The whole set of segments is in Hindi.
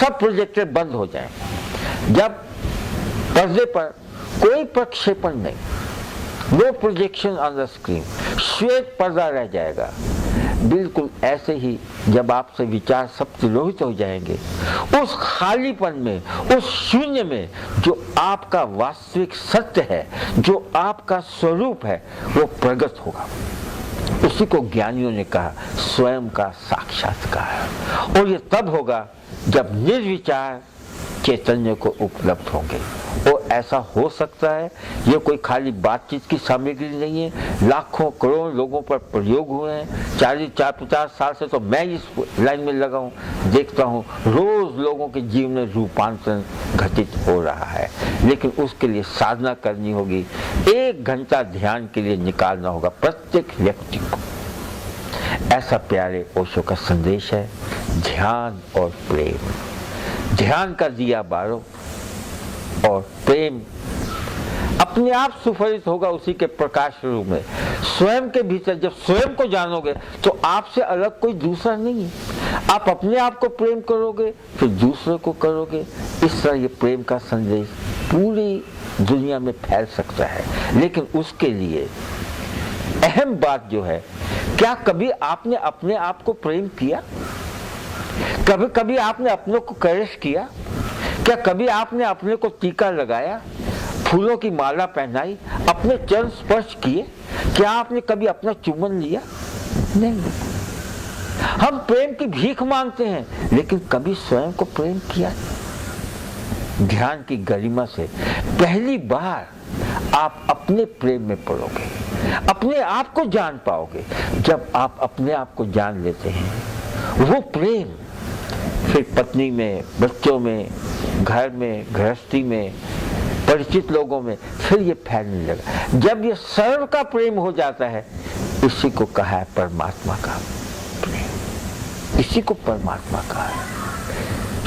सब प्रोजेक्टर बंद हो जाए, जब पर्दे पर कोई प्रक्षेपण नहीं, no projection on the screen, श्वेत पर्दा रह जाएगा। बिल्कुल ऐसे ही जब आपसे विचार सब तिरोहित हो जाएंगे, उस खालीपन में, उस शून्य में जो आपका वास्तविक सत्य है, जो आपका स्वरूप है, वो प्रकट होगा। उसी को ज्ञानियों ने कहा स्वयं का साक्षात्कार। और ये तब होगा जब निर्विचार चैतन्य को उपलब्ध होंगे। और ऐसा हो सकता है, ये कोई खाली बातचीत की सामग्री नहीं है। लाखों करोड़ लोगों पर प्रयोग हुए हैं। 40-50 साल से तो मैं इस लाइन में लगा हूँ, देखता हूँ रोज लोगों के जीवन में रूपांतरण घटित हो रहा है। लेकिन उसके लिए साधना करनी होगी, 1 घंटा ध्यान के लिए निकालना होगा प्रत्येक व्यक्ति को। ऐसा प्यारे ओशो का संदेश है, ध्यान और प्रेम। ध्यान का दिया बारो और प्रेम अपने आप सुफलित होगा उसी के प्रकाश रूप में। स्वयं के भीतर जब स्वयं को जानोगे तो आपसे अलग कोई दूसरा नहीं है। आप अपने आप को प्रेम करोगे, फिर दूसरे को करोगे। इस तरह ये प्रेम का संदेश पूरी दुनिया में फैल सकता है। लेकिन उसके लिए अहम बात जो है, क्या कभी आपने अपने आप को प्रेम किया? कभी कभी आपने अपने को कैरेश किया? क्या कभी आपने अपने को टीका लगाया, फूलों की माला पहनाई, अपने चरण स्पर्श किए? क्या आपने कभी अपना चुम्बन लिया? नहीं। हम प्रेम की भीख मांगते हैं, लेकिन कभी स्वयं को प्रेम किया? ध्यान की गरिमा से पहली बार आप अपने प्रेम में पड़ोगे, अपने आप को जान पाओगे। जब आप अपने आप को जान लेते हैं, वो प्रेम फिर पत्नी में, बच्चों में, घर में, गृहस्थी में, परिचित लोगों में फिर ये फैलने लगा। जब ये सर्व का प्रेम हो जाता है, इसी को कहा है परमात्मा का प्रेम। इसी को परमात्मा कहा है।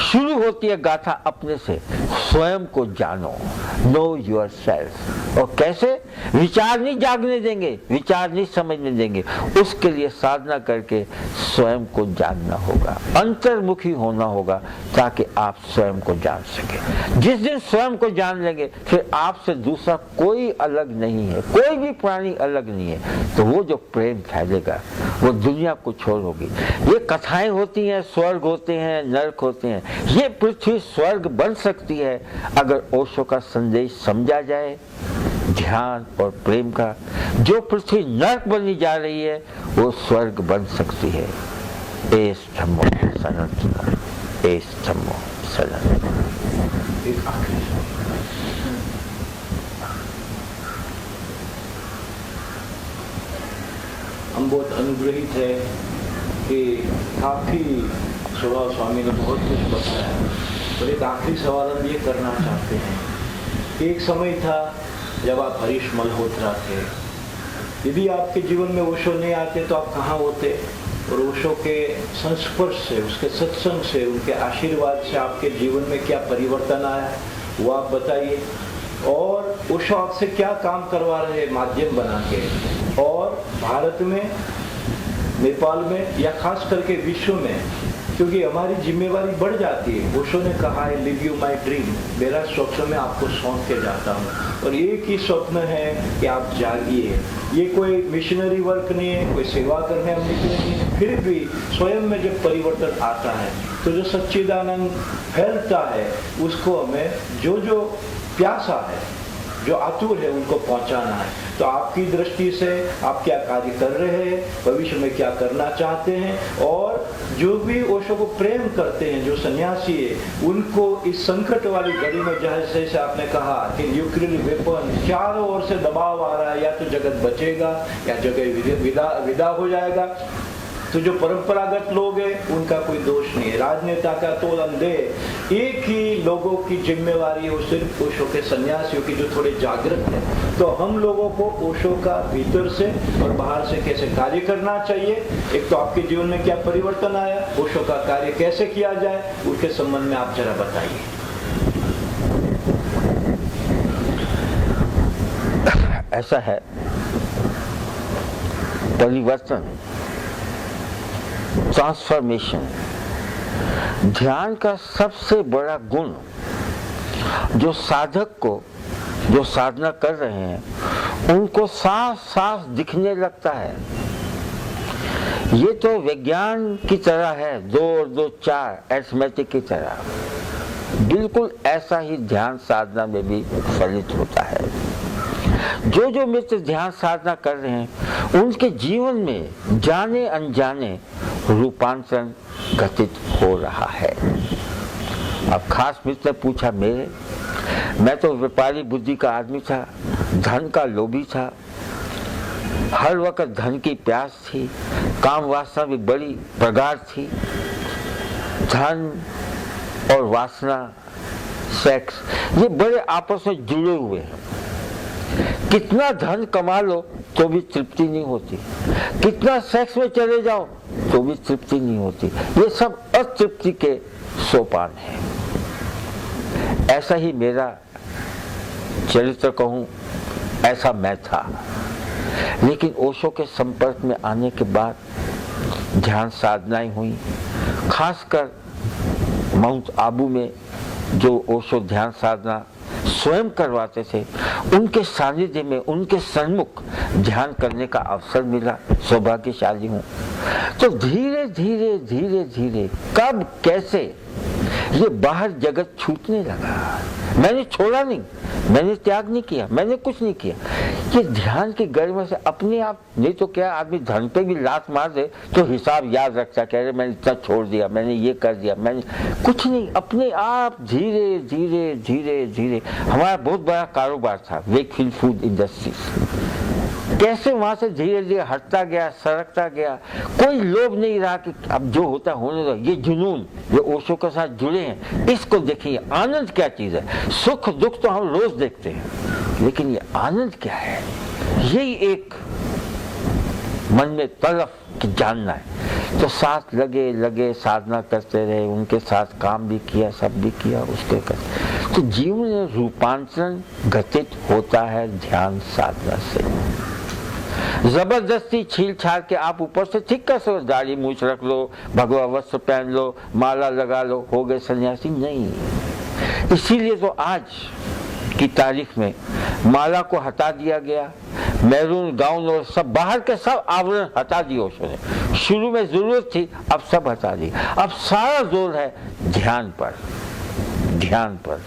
शुरू होती है गाथा अपने से, स्वयं को जानो, नो योर सेल्फ। और कैसे? विचार नहीं जागने देंगे, विचार नहीं समझने देंगे। उसके लिए साधना करके स्वयं को जानना होगा, अंतर्मुखी होना होगा, ताकि आप स्वयं को जान सके। जिस दिन स्वयं को जान लेंगे, फिर आपसे दूसरा कोई अलग नहीं है, कोई भी प्राणी अलग नहीं है। तो वो जो प्रेम फैलेगा, वो दुनिया को छोड़ होगी। ये कथाएं होती हैं, स्वर्ग होते हैं, नरक होते हैं। ये पृथ्वी स्वर्ग बन सकती है अगर ओशो का संदेश समझा जाए, ध्यान और प्रेम का। जो पृथ्वी नरक बनने जा रही है, वो स्वर्ग बन सकती है। एस धम्मो सनातन, एस धम्मो सनातन। हम बहुत अनुग्रहित है कि काफी स्वभाव स्वामी ने बहुत कुछ बताया। और एक आखिरी सवाल हम ये करना चाहते हैं। एक समय था जब आप हरीश मल्होत्रा थे। यदि आपके जीवन में ओशो नहीं आते तो आप कहाँ होते? और ओशो के संस्पर्श से, उसके सत्संग से, उनके आशीर्वाद से आपके जीवन में क्या परिवर्तन आया, वो आप बताइए। और ओशो आपसे क्या काम करवा रहे हैं माध्यम बना के, और भारत में, नेपाल में, या खास करके विश्व में, क्योंकि हमारी जिम्मेवारी बढ़ जाती है। ओशो ने कहा है लिव यू माई ड्रीम, मेरा स्वप्न मैं आपको सौंप के जाता हूँ। और एक ही स्वप्न है कि आप जागिए। ये कोई मिशनरी वर्क नहीं है, कोई सेवा करने हम निकले नहीं है। फिर भी स्वयं में जब परिवर्तन आता है तो जो सच्चिदानंद फैलता है, उसको हमें जो जो प्यासा है, जो आतुर है, उनको पहुंचाना है। तो आपकी दृष्टि से आप क्या कार्य कर रहे हैं, भविष्य में क्या करना चाहते हैं, और जो भी ओशो को प्रेम करते हैं, जो सन्यासी है, उनको इस संकट वाली घड़ी में, जैसे आपने कहा कि न्यूक्लियर वेपन चारों ओर से दबाव आ रहा है, या तो जगत बचेगा या जगत विदा हो जाएगा। तो जो परंपरागत लोग हैं उनका कोई दोष नहीं है, राजनेता का तोल अंधे। एक ही लोगों की जिम्मेवारी है, सिर्फ ओशो के सन्यासियों की जो थोड़े जागृत हैं। तो हम लोगों को ओशो का भीतर से और बाहर से कैसे कार्य करना चाहिए, एक तो आपके जीवन में क्या परिवर्तन आया, ओशो का कार्य कैसे किया जाए, उसके संबंध में आप जरा बताइए। ऐसा है, ट्रांसफॉर्मेशन ध्यान का सबसे बड़ा गुण जो साधक को, जो साधना कर रहे हैं, उनको साफ साफ दिखने लगता है। ये तो विज्ञान की तरह है, 2 और 2 4 अरिथमेटिक की तरह। बिल्कुल ऐसा ही ध्यान साधना में भी फलित होता है। जो जो मित्र ध्यान साधना कर रहे हैं, उनके जीवन में जाने अनजाने रूपांतरण घटित हो रहा है। अब खास मित्र ने पूछा, मैं तो व्यापारी बुद्धि का आदमी था, धन का लोभी था, हर वक्त धन की प्यास थी, काम वासना भी बड़ी प्रगाढ़ थी। धन और वासना, सेक्स, ये बड़े आपस में जुड़े हुए हैं। कितना धन कमा लो तो भी तृप्ति नहीं होती, कितना सेक्स में चले जाओ तो भी तृप्ति नहीं होती। ये सब अतृप्ति के सोपान हैं। ऐसा ही मेरा चरित्र कहूं, ऐसा मैं था। लेकिन ओशो के संपर्क में आने के बाद ध्यान साधनाएं हुई। खासकर माउंट आबू में जो ओशो ध्यान साधना स्वयं करवाते थे, उनके सानिध्य में, उनके सन्मुख ध्यान करने का अवसर मिला। सौभाग्यशाली हूँ। तो धीरे धीरे धीरे धीरे कब कैसे ये बाहर जगत छूटने लगा। मैंने छोड़ा नहीं, मैंने त्याग नहीं किया, मैंने कुछ नहीं किया। ये ध्यान की गरिमा से अपने आप, नहीं तो क्या आदमी धन पे भी लात मार दे तो हिसाब याद रखता, कह रहे मैंने इतना छोड़ दिया, मैंने ये कर दिया, मैंने कुछ नहीं। अपने आप धीरे धीरे धीरे धीरे। हमारा बहुत बड़ा कारोबार था, वेकफील्ड फूड इंडस्ट्रीज। कैसे वहां से धीरे धीरे हटता गया, सरकता गया। कोई लोभ नहीं रहा कि अब जो होता होने दो। ये जुनून जो ओशो के साथ जुड़े हैं, इसको देखिए। आनंद क्या चीज है? सुख दुख तो हम रोज देखते हैं, लेकिन ये आनंद क्या है, यही एक मन में तड़प कि जानना है। तो साथ लगे लगे साधना करते रहे, उनके साथ काम भी किया, सब भी किया, उसके कर। तो जीवन में रूपांतरण घटित होता है ध्यान साधना से। जबरदस्ती छील छाल के आप ऊपर से ठीक कर सकते, दाढ़ी मूछ रख लो, भगवा वस्त्र पहन लो, माला लगा लो, हो गए सन्यासी। नहीं। इसीलिए तो आज की तारीख में माला को हटा दिया गया, मैरून गाउन और सब बाहर के सब आवरण हटा दिए ओशो ने। शुरू में जरूरत थी, अब सब हटा दी। अब सारा जोर है ध्यान पर, ध्यान पर,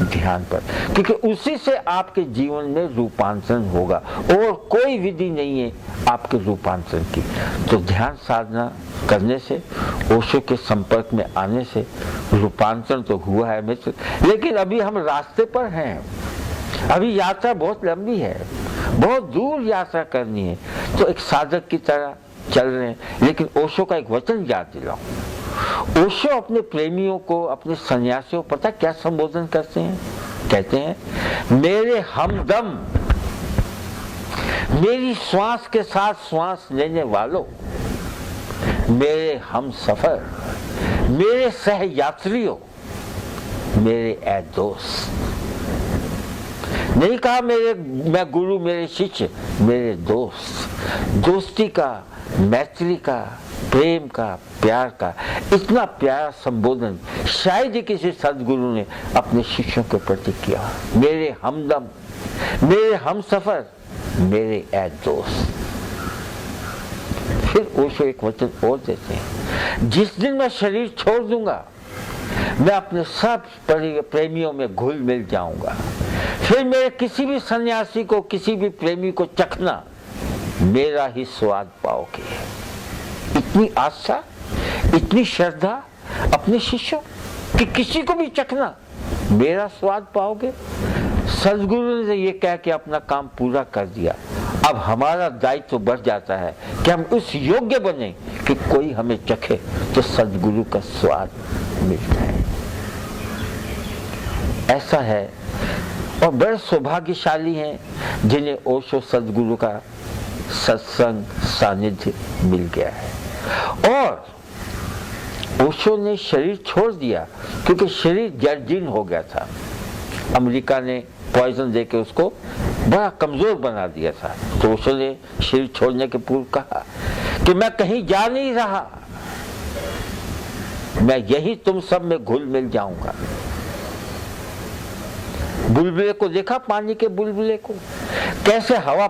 ध्यान पर, क्योंकि उसी से आपके जीवन में रूपांतरण होगा और कोई विधि नहीं है आपके रूपांतरण की। तो ध्यान साधना करने से, ओशो के संपर्क में आने से रूपांतरण तो हुआ है मित्र। लेकिन अभी हम रास्ते पर हैं, अभी यात्रा बहुत लंबी है, बहुत दूर यात्रा करनी है। तो एक साधक की तरह चल रहे हैं। लेकिन ओशो का एक वचन याद दिलाऊं। ओशो अपने प्रेमियों को, अपने सन्यासियों को पता क्या संबोधन करते हैं? कहते हैं, मेरे हमदम, मेरी श्वास के साथ श्वास लेने वालों, मेरे हम सफर, मेरे सह यात्रियों, मेरे ऐ दोस्त। नहीं कहा मैं गुरु, मेरे शिष्य, मेरे दोस्त। दोस्ती का, मैत्री का, प्रेम का, प्यार का इतना प्यारा संबोधन शायद ही किसी सदगुरु ने अपने शिष्यों के प्रति किया। मेरे हमदम, मेरे हमसफर, मेरे ऐ दोस्त। फिर ओशो एक वचन और देते हैं, जिस दिन मैं शरीर छोड़ दूंगा, मैं अपने सब प्रेमियों में घुल मिल जाऊंगा। फिर मेरे किसी भी सन्यासी को, किसी भी प्रेमी को चखना, मेरा ही स्वाद पाओगे। इतनी आस्था, इतनी श्रद्धा अपने शिष्यों कि किसी को भी चखना, मेरा स्वाद पाओगे। सदगुरु ने ये कह के अपना काम पूरा कर दिया। अब हमारा दायित्व बढ़ जाता है कि हम उस योग्य बने कि कोई हमें चखे तो सदगुरु का स्वाद मिलता है। ऐसा है। और बड़े सौभाग्यशाली हैं जिन्हें ओशो सदगुरु का सत्संग सानिध्य मिल गया है। और ओशो ने शरीर छोड़ दिया क्योंकि शरीर जर्जीर्ण हो गया था। अमेरिका ने पॉइजन देके उसको बड़ा कमजोर बना दिया था। तो ओशो ने शरीर छोड़ने के पूर्व कहा कि मैं कहीं जा नहीं रहा, मैं यही तुम सब में घुल मिल जाऊंगा। बुलबुले को देखा, पानी के बुलबुले को, कैसे हवा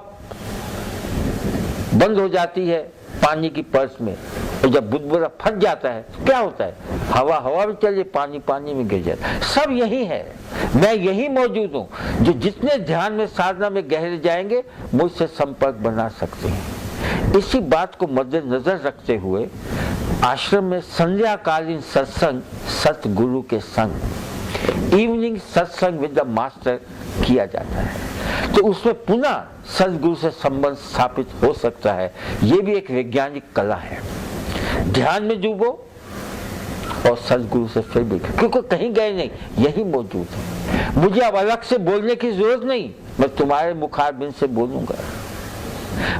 बंद हो जाती है पानी की पर्स में, और जब बुलबुला फट जाता है तो क्या होता है, हवा में चले, पानी पानी में गिर जाता है। सब यही है, मैं यही मौजूद हूं। जो जितने ध्यान में साधना में गहरे जाएंगे मुझसे संपर्क बना सकते हैं। इसी बात को मद्देनजर रखते हुए आश्रम में संध्याकालीन सत्संग सतगुरु के संग, इवनिंग सत्संग विद द मास्टर किया जाता है। तो उसमें पुनः सतगुरु से संबंध स्थापित हो सकता है। ये भी एक वैज्ञानिक कला है। ध्यान में डूबो और सतगुरु से फिर भी, क्योंकि कहीं गए नहीं, यही मौजूद है। मुझे अब अलग से बोलने की जरूरत नहीं, मैं तुम्हारे मुखारबिंद से बोलूंगा।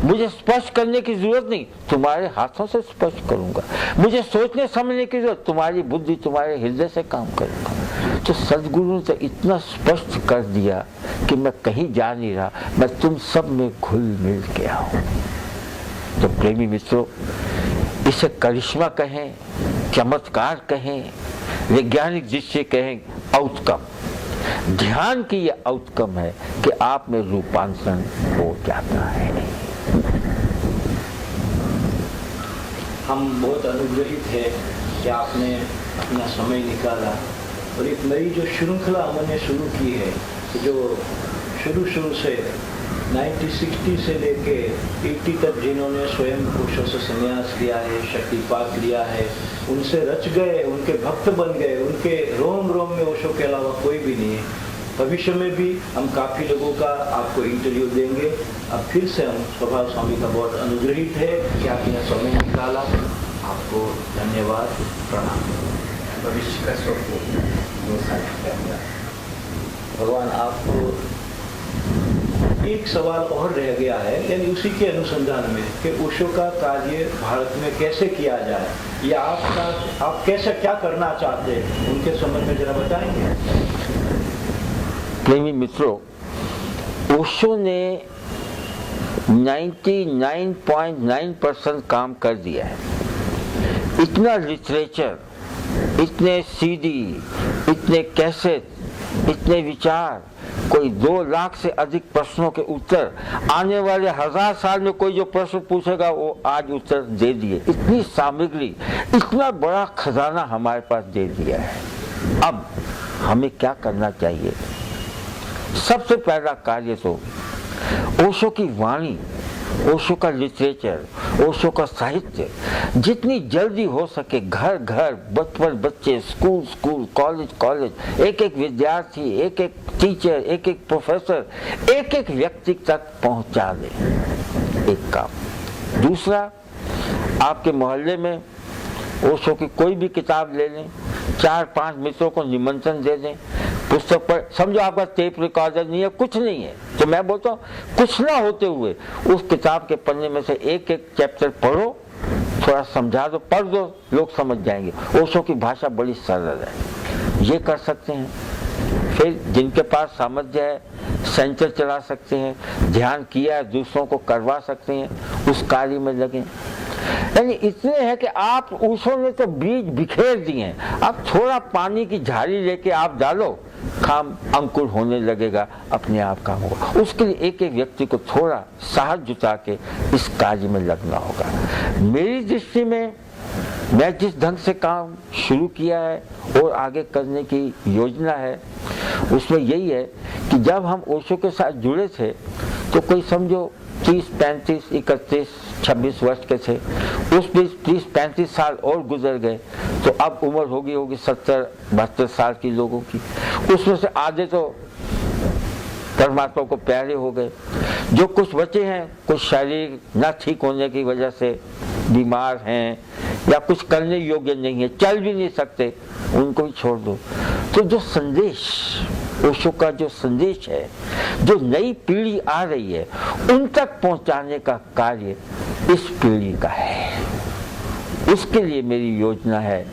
मुझे स्पर्श करने की जरूरत नहीं, तुम्हारे हाथों से स्पर्श करूंगा। मुझे सोचने समझने की जरूरत, तुम्हारी बुद्धि तुम्हारे हृदय से काम करूंगा। तो सदगुरु ने तो इतना स्पष्ट कर दिया कि मैं कहीं जा नहीं रहा, मैं तुम सब में घुल मिल गया हूं। तो प्रेमी मित्रों, इसे करिश्मा कहें, चमत्कार कहें, वैज्ञानिक दृष्टि कहें, आउटकम, ध्यान की यह आउटकम है कि आप में रूपांतरण हो जाता है। हम बहुत अनुग्रहित है कि आपने अपना समय निकाला और एक नई जो श्रृंखला हमने शुरू की है, जो शुरू से 1960 से लेके 80 तक जिन्होंने स्वयं पुरुषों से संन्यास लिया है, शक्तिपात लिया है, उनसे रच गए, उनके भक्त बन गए, उनके रोम रोम में ओशो के अलावा कोई भी नहीं है। भविष्य में भी हम काफ़ी लोगों का आपको इंटरव्यू देंगे। अब फिर से हम स्वभाव स्वामी का बहुत अनुग्रहित है कि आपने समय निकाला। आपको धन्यवाद, प्रणाम। भविष्य का स्वप्न भगवान, आपको एक सवाल और रह गया है, यानी उसी के अनुसंधान में कि ओशो का कार्य भारत में कैसे किया जाए, या आप कैसे क्या करना चाहते हैं, उनके संबंध में जरा बताएंगे। प्रेमी मित्रों, ओशो ने 99.9% काम कर दिया है। इतना लिटरेचर, इतने सीडी, इतने कैसेट, इतने विचार, कोई 2 लाख से अधिक प्रश्नों के उत्तर, आने वाले 1000 साल में कोई जो प्रश्न पूछेगा वो आज उत्तर दे दिए। इतनी सामग्री, इतना बड़ा खजाना हमारे पास दे दिया है। अब हमें क्या करना चाहिए? सबसे पहला कार्य तो ओशो की वाणी, ओशो का लिटरेचर, ओशो का साहित्य जितनी जल्दी हो सके घर घर, बचपन बच्चे, स्कूल स्कूल, कॉलेज कॉलेज, एक एक विद्यार्थी, एक एक टीचर, एक एक प्रोफेसर, एक एक व्यक्ति तक पहुंचा दे। एक काम। दूसरा, आपके मोहल्ले में ओशो की कोई भी किताब ले लें, 4-5 मित्रों को निमंत्रण दे दें, पुस्तक पर, समझो आपका टेप रिकॉर्डर नहीं है, कुछ नहीं है, तो मैं बोलता हूँ कुछ ना होते हुए उस किताब के पन्ने में से एक एक चैप्टर पढ़ो, थोड़ा समझा दो, पढ़ दो, लोग समझ जाएंगे। ओशो की भाषा बड़ी सरल है, ये कर सकते हैं। फिर जिनके पास सामर्थ्य है, सेंटर चला सकते हैं, ध्यान किया है, दूसरों को करवा सकते हैं, उस कार्य में लगें। यानी इतने हैं कि आप, ओशो ने तो बीज बिखेर दिए हैं, अब थोड़ा पानी की झाड़ी लेके आप डालो, काम अंकुर होने लगेगा, अपने आप काम होगा। उसके लिए एक एक व्यक्ति को थोड़ा साहस जुटा के इस कार्य में लगना होगा। मेरी दृष्टि में मैं जिस ढंग से काम शुरू किया है और आगे करने की योजना है, उसमें यही है कि जब हम ओशो के साथ जुड़े थे तो कोई समझो 30, 35, 31, 26 वर्ष के थे। उस बीच 30-35 साल और गुजर गए, तो अब उम्र होगी 70-72 साल की लोगों की। उसमें से आधे तो परमात्मा को प्यारे हो गए, जो कुछ बचे हैं, कुछ शरीर न ठीक होने की वजह से बीमार हैं या कुछ करने योग्य नहीं है, चल भी नहीं सकते, उनको भी छोड़ दो। तो जो संदेश, ओशो का जो संदेश है, जो नई पीढ़ी आ रही है, उन तक पहुंचाने का कार्य इस पीढ़ी का है। उसके लिए मेरी योजना है।